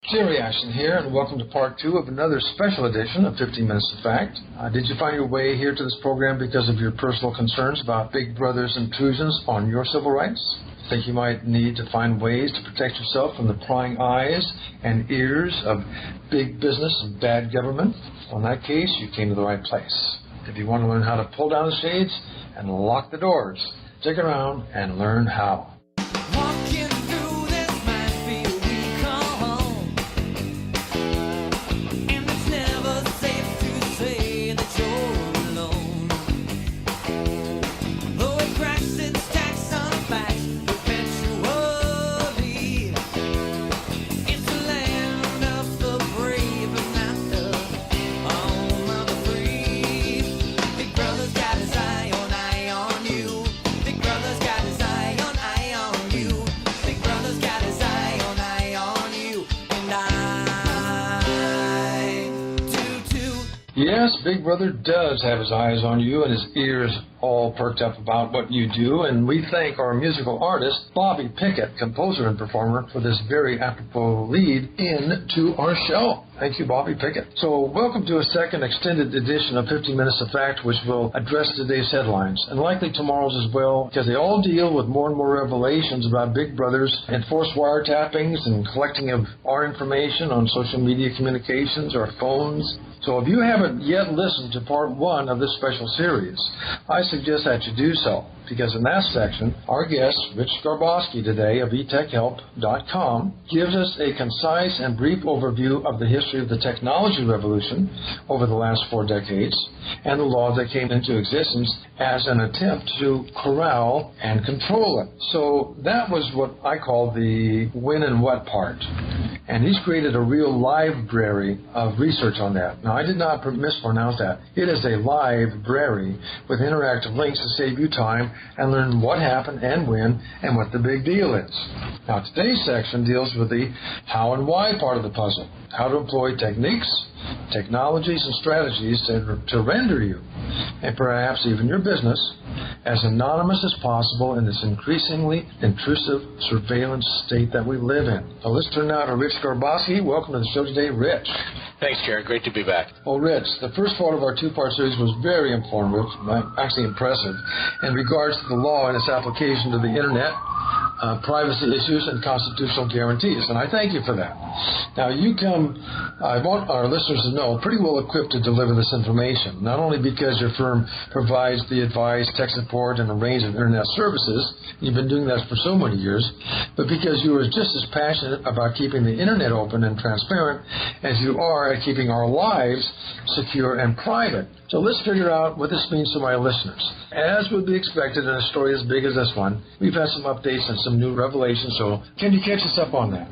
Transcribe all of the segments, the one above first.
Jerry Ashton here, and welcome to part 2 of another special edition of 15 Minutes of Fact. Did you find your way here to this program because of your personal concerns about Big Brother's intrusions on your civil rights? Think you might need to find ways to protect yourself from the prying eyes and ears of big business and bad government? Well, in that case, you came to the right place. If you want to learn how to pull down the shades and lock the doors, stick around and learn how. Yes, Big Brother does have his eyes on you and his ears all perked up about what you do, and we thank our musical artist, Bobby Pickett, composer and performer, for this very apropos lead in to our show. Thank you, Bobby Pickett. So welcome to a second extended edition of 15 Minutes of Fact, which will address today's headlines, and likely tomorrow's as well, because they all deal with more and more revelations about Big Brother's enforced wiretappings and collecting of our information on social media communications or phones. So if you haven't yet listened to part 1 of this special series, I suggest that you do so, because in that section, our guest, Rich Garboski today of etechhelp.com, gives us a concise and brief overview of the history of the technology revolution over the last 4 decades and the laws that came into existence as an attempt to corral and control it. So that was what I call the when and what part. And he's created a real library of research on that. Now, I did not mispronounce that. It is a library with interactive links to save you time and learn what happened and when and what the big deal is. Now, today's section deals with the how and why part of the puzzle, how to employ techniques, technologies, and strategies to render you, and perhaps even your business, as anonymous as possible in this increasingly intrusive surveillance state that we live in. So let's turn now to Rich Garboski. Welcome to the show today, Rich. Thanks, Jared. Great to be back. Well, Rich, the first part of our 2-part series was very informative, actually impressive, in regards to the law and its application to the Internet, privacy issues, and constitutional guarantees, and I thank you for that. Now, you come, I want our listeners to know, pretty well equipped to deliver this information, not only because your firm provides the advice, tech support, and a range of Internet services, you've been doing that for so many years, but because you are just as passionate about keeping the Internet open and transparent as you are at keeping our lives secure and private. So let's figure out what this means to my listeners. As would be expected in a story as big as this one, we've had some updates and some new revelations, so can you catch us up on that?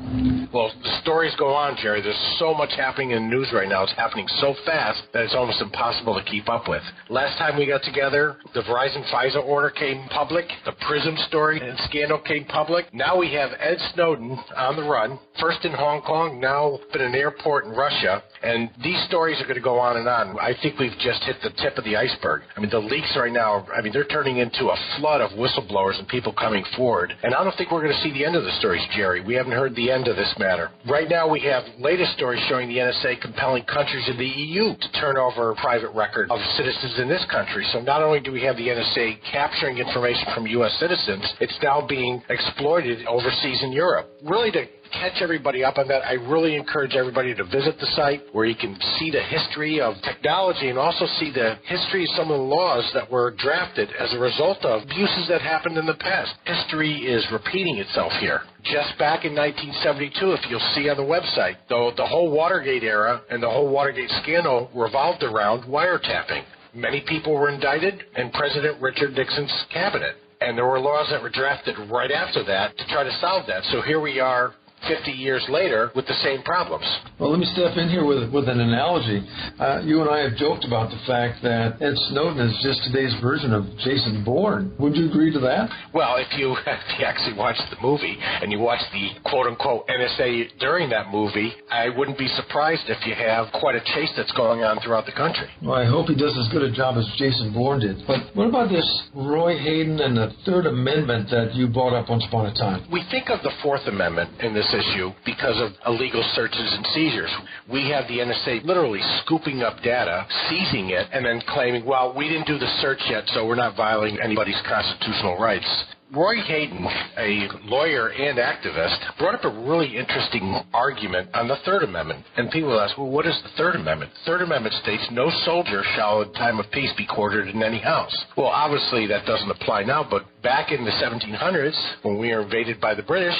Well, the stories go on, Jerry. There's so much happening in the news right now. It's happening so fast that it's almost impossible to keep up with. Last time we got together, the Verizon FISA order came public, the PRISM story and scandal came public. Now we have Ed Snowden on the run, first in Hong Kong, now in an airport in Russia, and these stories are going to go on and on. I think we've just hit the tip of the iceberg. I mean, the leaks right now, they're turning into a flood of whistleblowers and people coming forward. And I don't think we're going to see the end of the stories, Jerry. We haven't heard the end of this matter. Right now we have latest stories showing the NSA compelling countries in the EU to turn over private record of citizens in this country. So not only do we have the NSA capturing information from U.S. citizens, it's now being exploited overseas in Europe. Really, to catch everybody up on that, I really encourage everybody to visit the site where you can see the history of technology and also see the history of some of the laws that were drafted as a result of abuses that happened in the past. History is repeating itself here. Just back in 1972, if you'll see on the website, though, the whole Watergate era and the whole Watergate scandal revolved around wiretapping. Many people were indicted in President Richard Nixon's cabinet, and there were laws that were drafted right after that to try to solve that. So here we are 50 years later with the same problems. Well, let me step in here with an analogy. You and I have joked about the fact that Ed Snowden is just today's version of Jason Bourne. Would you agree to that? Well, if you actually watch the movie and you watch the quote-unquote NSA during that movie, I wouldn't be surprised if you have quite a chase that's going on throughout the country. Well, I hope he does as good a job as Jason Bourne did. But what about this Roy Hayden and the Third Amendment that you brought up once upon a time? We think of the Fourth Amendment in this issue because of illegal searches and seizures. We have the NSA literally scooping up data, seizing it, and then claiming, well, we didn't do the search yet, so we're not violating anybody's constitutional rights. Roy Hayden, a lawyer and activist, brought up a really interesting argument on the Third Amendment. And people ask, well, what is the Third Amendment? The Third Amendment states no soldier shall in time of peace be quartered in any house. Well, obviously that doesn't apply now, but back in the 1700s, when we were invaded by the British,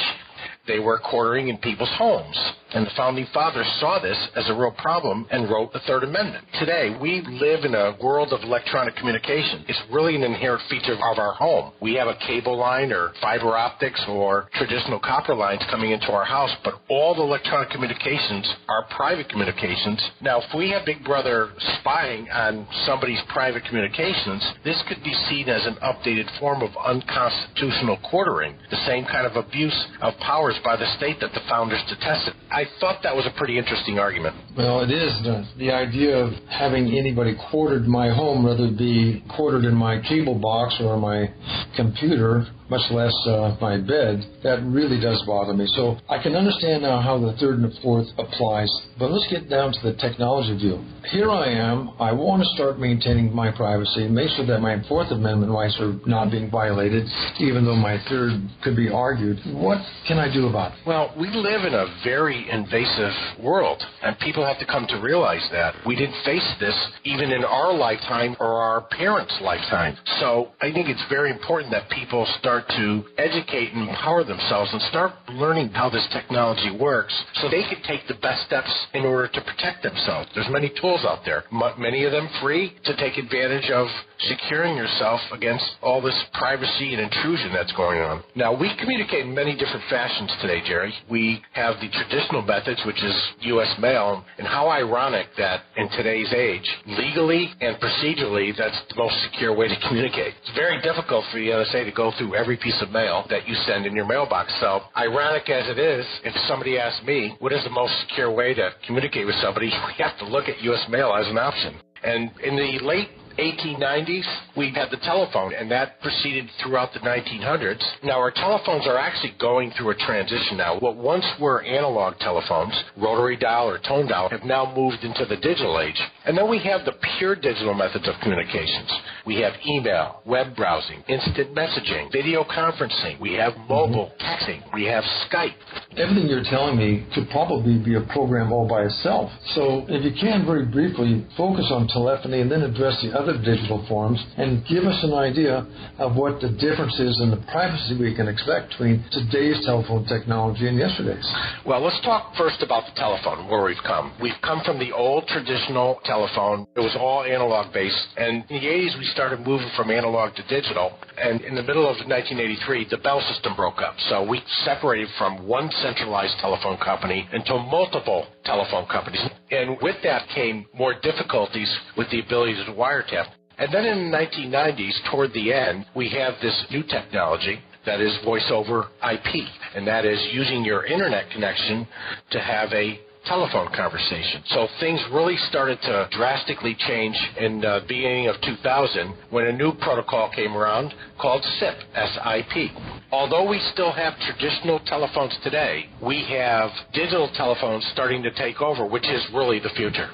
they were quartering in people's homes. And the Founding Fathers saw this as a real problem and wrote the Third Amendment. Today, we live in a world of electronic communication. It's really an inherent feature of our home. We have a cable line or fiber optics or traditional copper lines coming into our house, but all the electronic communications are private communications. Now, if we have Big Brother spying on somebody's private communications, this could be seen as an updated form of unconstitutional quartering, the same kind of abuse of powers by the state that the founders detested. I thought that was a pretty interesting argument. Well, it is. The idea of having anybody quartered in my home, whether it be quartered in my cable box or my computer, much less my bed, that really does bother me. So I can understand now how the Third and the Fourth applies, but let's get down to the technology view. Here I am. I want to start maintaining my privacy, make sure that my Fourth Amendment rights are not being violated, even though my Third could be argued. What can I do about it? Well, we live in a very invasive world, and people have to come to realize that. We didn't face this even in our lifetime or our parents' lifetime. So I think it's very important that people start to educate and empower themselves and start learning how this technology works so they can take the best steps in order to protect themselves. There's many tools out there, many of them free, to take advantage of securing yourself against all this privacy and intrusion that's going on. Now, we communicate in many different fashions today, Jerry. We have the traditional methods, which is U.S. mail, and how ironic that in today's age, legally and procedurally, that's the most secure way to communicate. It's very difficult for the NSA to go through every piece of mail that you send in your mailbox. So, ironic as it is, if somebody asks me, what is the most secure way to communicate with somebody, we have to look at U.S. mail as an option. And in the late 1890s, we had the telephone, and that proceeded throughout the 1900s. Now, our telephones are actually going through a transition now. What once were analog telephones, rotary dial or tone dial, have now moved into the digital age. And then we have the pure digital methods of communications. We have email, web browsing, instant messaging, video conferencing. We have mobile texting. We have Skype. Everything you're telling me could probably be a program all by itself. So if you can, very briefly, focus on telephony and then address the other digital forms and give us an idea of what the difference is in the privacy we can expect between today's telephone technology and yesterday's. Well, let's talk first about the telephone, where we've come. We've come from the old traditional telephone. It was all analog based, and in the 80s we started moving from analog to digital, and in the middle of 1983 the Bell system broke up. So we separated from one centralized telephone company into multiple telephone companies, and with that came more difficulties with the ability to wiretap. And then in the 1990s, toward the end, we have this new technology that is voice over IP, and that is using your internet connection to have a telephone conversation. So things really started to drastically change in the beginning of 2000 when a new protocol came around called SIP, S-I-P. Although we still have traditional telephones today, we have digital telephones starting to take over, which is really the future.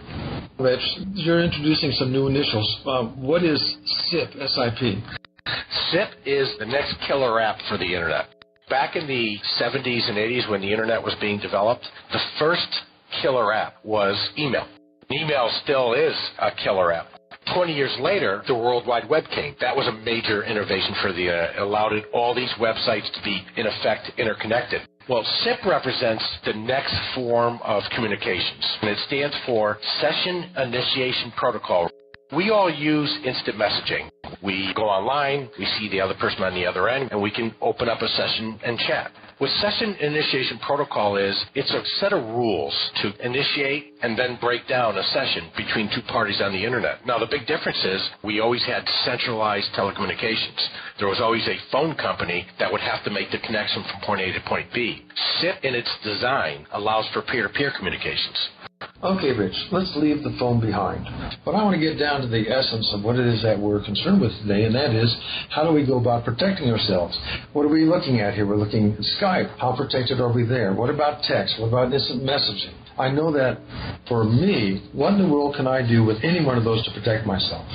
Rich, you're introducing some new initials. What is SIP, S-I-P? SIP is the next killer app for the Internet. Back in the 70s and 80s when the Internet was being developed, the first killer app was email. Email still is a killer app. 20 years later, the World Wide Web came. That was a major innovation for the Internet. It allowed all these websites to be, in effect, interconnected. Well, SIP represents the next form of communications, and it stands for Session Initiation Protocol. We all use instant messaging. We go online, we see the other person on the other end, and we can open up a session and chat. What Session Initiation Protocol is, it's a set of rules to initiate and then break down a session between two parties on the Internet. Now, the big difference is we always had centralized telecommunications. There was always a phone company that would have to make the connection from point A to point B. SIP, in its design, allows for peer-to-peer communications. Okay, Rich, let's leave the phone behind. But I want to get down to the essence of what it is that we're concerned with today, and that is, how do we go about protecting ourselves? What are we looking at here? We're looking at Skype. How protected are we there? What about text? What about instant messaging? I know that for me, what in the world can I do with any one of those to protect myself?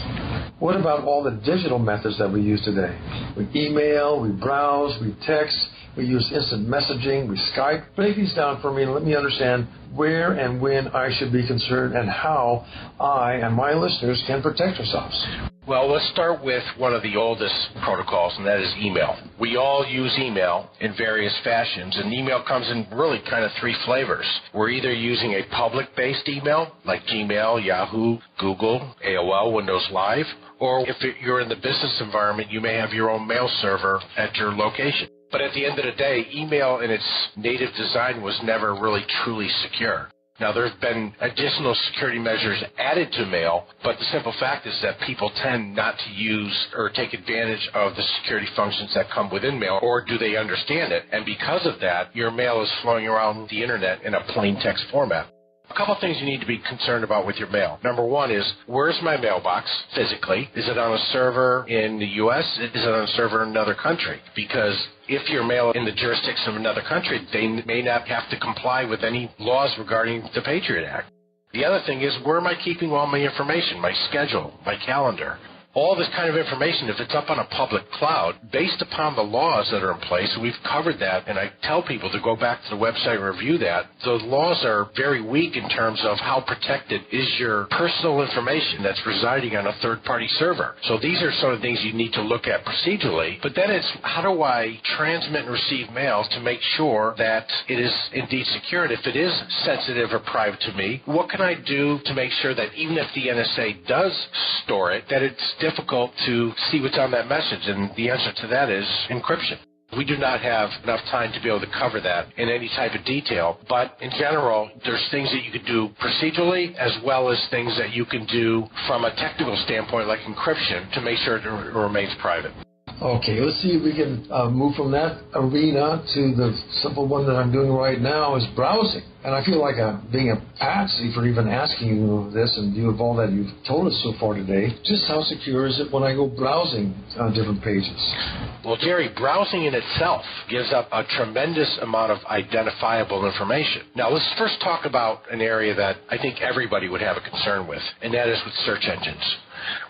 What about all the digital methods that we use today? We email, we browse, we text, we use instant messaging, we Skype. Break these down for me and let me understand where and when I should be concerned and how I and my listeners can protect ourselves. Well, let's start with one of the oldest protocols, and that is email. We all use email in various fashions, and email comes in really kind of three flavors. We're either using a public-based email, like Gmail, Yahoo, Google, AOL, Windows Live, or if you're in the business environment, you may have your own mail server at your location. But at the end of the day, email in its native design was never really truly secure. Now, there have been additional security measures added to mail, but the simple fact is that people tend not to use or take advantage of the security functions that come within mail, or do they understand it? And because of that, your mail is flowing around the Internet in a plain text format. A couple of things you need to be concerned about with your mail. Number one is, where's my mailbox physically? Is it on a server in the U.S.? Is it on a server in another country? Because if your mail in the jurisdiction of another country, they may not have to comply with any laws regarding the Patriot Act. The other thing is, where am I keeping all my information, my schedule, my calendar? All this kind of information, if it's up on a public cloud, based upon the laws that are in place, we've covered that, and I tell people to go back to the website and review that. The laws are very weak in terms of how protected is your personal information that's residing on a third-party server. So these are sort of things you need to look at procedurally, but then it's, how do I transmit and receive mail to make sure that it is indeed secure? And if it is sensitive or private to me, what can I do to make sure that even if the NSA does store it, that it's difficult to see what's on that message? And the answer to that is encryption. We do not have enough time to be able to cover that in any type of detail, but in general, there's things that you could do procedurally as well as things that you can do from a technical standpoint like encryption to make sure it remains private. Okay, let's see if we can move from that arena to the simple one that I'm doing right now is browsing. And I feel like being a patsy for even asking you this in view of all that you've told us so far today. Just how secure is it when I go browsing on different pages? Well, Jerry, browsing in itself gives up a tremendous amount of identifiable information. Now, let's first talk about an area that I think everybody would have a concern with, and that is with search engines.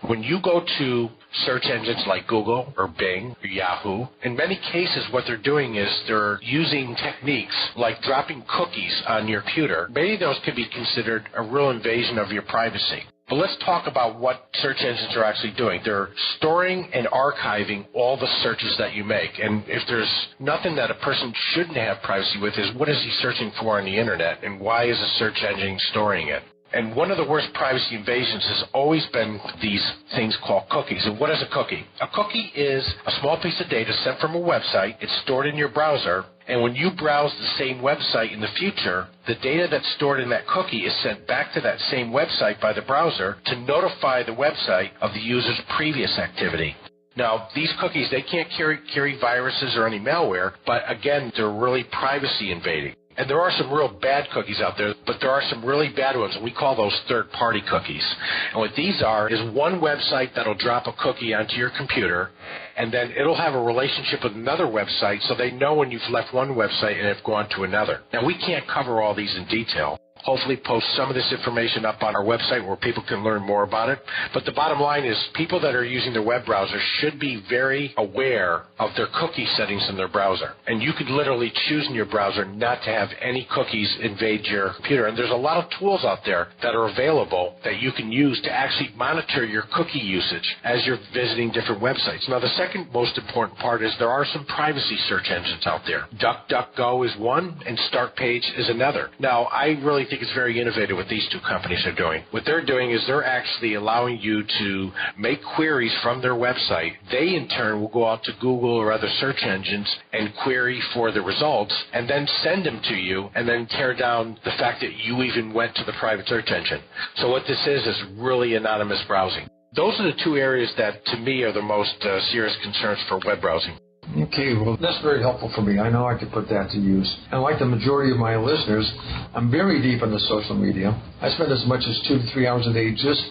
When you go to search engines like Google or Bing or Yahoo, in many cases what they're doing is they're using techniques like dropping cookies on your computer. Many of those could be considered a real invasion of your privacy. But let's talk about what search engines are actually doing. They're storing and archiving all the searches that you make. And if there's nothing that a person shouldn't have privacy with is what is he searching for on the Internet and why is a search engine storing it? And one of the worst privacy invasions has always been these things called cookies. And what is a cookie? A cookie is a small piece of data sent from a website. It's stored in your browser. And when you browse the same website in the future, the data that's stored in that cookie is sent back to that same website by the browser to notify the website of the user's previous activity. Now, these cookies, they can't carry viruses or any malware, but again, they're really privacy invading. And there are some real bad cookies out there, but there are some really bad ones, and we call those third-party cookies. And what these are is one website that'll drop a cookie onto your computer, and then it'll have a relationship with another website so they know when you've left one website and have gone to another. Now, we can't cover all these in detail. Hopefully post some of this information up on our website where people can learn more about it. But the bottom line is people that are using their web browser should be very aware of their cookie settings in their browser. And you could literally choose in your browser not to have any cookies invade your computer. And there's a lot of tools out there that are available that you can use to actually monitor your cookie usage as you're visiting different websites. Now, the second most important part is there are some privacy search engines out there. DuckDuckGo is one, and StartPage is another. Now, I really think it's very innovative what these two companies are doing. What they're doing is they're actually allowing you to make queries from their website. They, in turn, will go out to Google or other search engines and query for the results and then send them to you and then tear down the fact that you even went to the private search engine. So what this is really anonymous browsing. Those are the two areas that, to me, are the most serious concerns for web browsing. Okay, well, that's very helpful for me. I know I could put that to use. And like the majority of my listeners, I'm very deep into social media. I spend as much as 2 to 3 hours a day just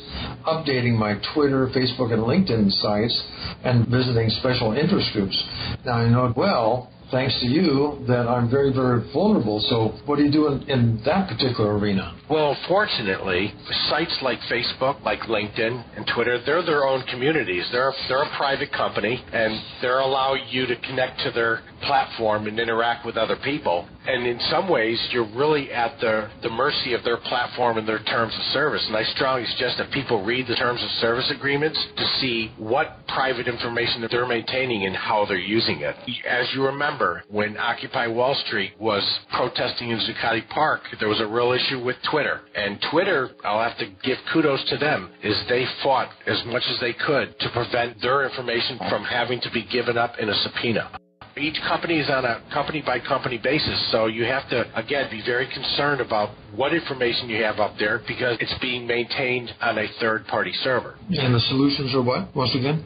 updating my Twitter, Facebook, and LinkedIn sites and visiting special interest groups. Now, I know well, thanks to you, that I'm very, very vulnerable. So what do you do in that particular arena? Well, fortunately, sites like Facebook, like LinkedIn and Twitter, they're their own communities. They're a private company, and they're allowing you to connect to their platform and interact with other people. And in some ways, you're really at the mercy of their platform and their terms of service. And I strongly suggest that people read the terms of service agreements to see what private information that they're maintaining and how they're using it. As you remember, when Occupy Wall Street was protesting in Zuccotti Park, there was a real issue with Twitter. And Twitter, I'll have to give kudos to them, is they fought as much as they could to prevent their information from having to be given up in a subpoena. Each company is on a company-by-company basis, so you have to, again, be very concerned about what information you have up there because it's being maintained on a third-party server. And the solutions are what, once again?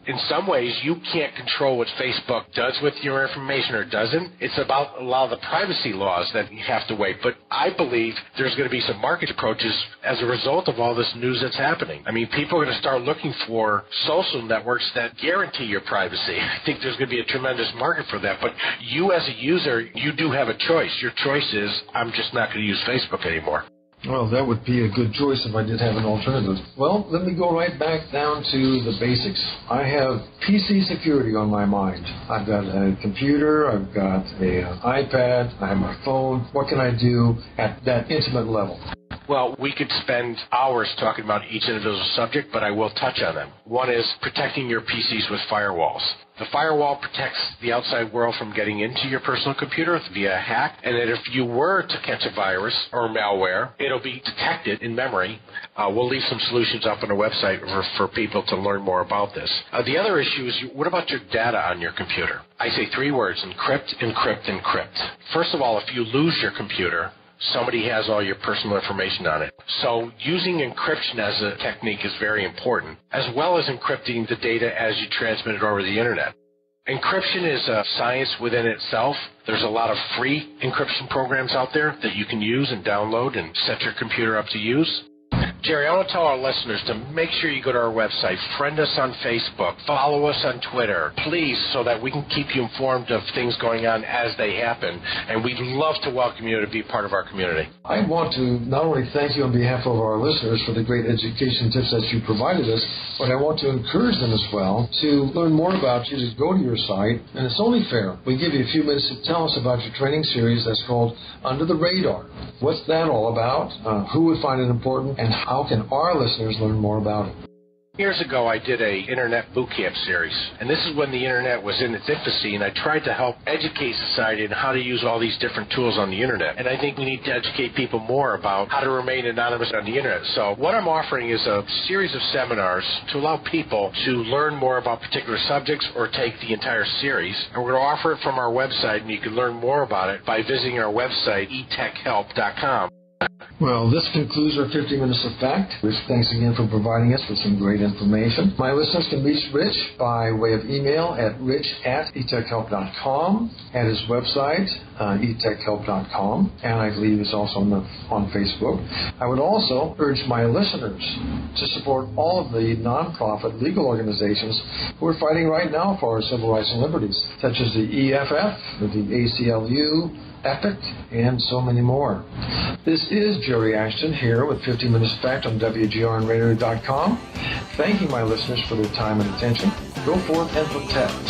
In some ways, you can't control what Facebook does with your information or doesn't. It's about a lot of the privacy laws that you have to wait. But I believe there's going to be some market approaches as a result of all this news that's happening. I mean, people are going to start looking for social networks that guarantee your privacy. I think there's going to be a tremendous market for that. But you as a user, you do have a choice. Your choice is, I'm just not going to use Facebook anymore. Well, that would be a good choice if I did have an alternative. Well, let me go right back down to the basics. I have PC security on my mind. I've got a computer, I've got an iPad, I have my phone. What can I do at that intimate level? Well, we could spend hours talking about each individual subject, but I will touch on them. One is protecting your PCs with firewalls. The firewall protects the outside world from getting into your personal computer via a hack, and that if you were to catch a virus or malware, it'll be detected in memory. We'll leave some solutions up on our website for people to learn more about this. The other issue is, what about your data on your computer? I say 3 words: encrypt, encrypt, encrypt. First of all, if you lose your computer, somebody has all your personal information on it. So using encryption as a technique is very important, as well as encrypting the data as you transmit it over the internet. Encryption is a science within itself. There's a lot of free encryption programs out there that you can use and download and set your computer up to use. Jerry, I want to tell our listeners to make sure you go to our website, friend us on Facebook, follow us on Twitter, please, so that we can keep you informed of things going on as they happen. And we'd love to welcome you to be part of our community. I want to not only thank you on behalf of our listeners for the great education tips that you provided us, but I want to encourage them as well to learn more about you, to go to your site. And it's only fair. We give you a few minutes to tell us about your training series that's called Under the Radar. What's that all about? Who would find it important? And how can our listeners learn more about it? Years ago, I did a Internet Boot Camp series, and this is when the Internet was in its infancy, and I tried to help educate society on how to use all these different tools on the Internet. And I think we need to educate people more about how to remain anonymous on the Internet. So what I'm offering is a series of seminars to allow people to learn more about particular subjects or take the entire series. And we're going to offer it from our website, and you can learn more about it by visiting our website, etechhelp.com. Well, this concludes our 50 Minutes of Fact. Rich, thanks again for providing us with some great information. My listeners can reach Rich by way of email at rich@etechhelp.com, at his website, etechhelp.com, and I believe it's also on Facebook. I would also urge my listeners to support all of the nonprofit legal organizations who are fighting right now for our civil rights and liberties, such as the EFF, the ACLU, EPIC, and so many more. This is Jerry Ashton here with 50 Minutes of Fact on WGRNradio.com, thanking my listeners for their time and attention. Go forth and protect.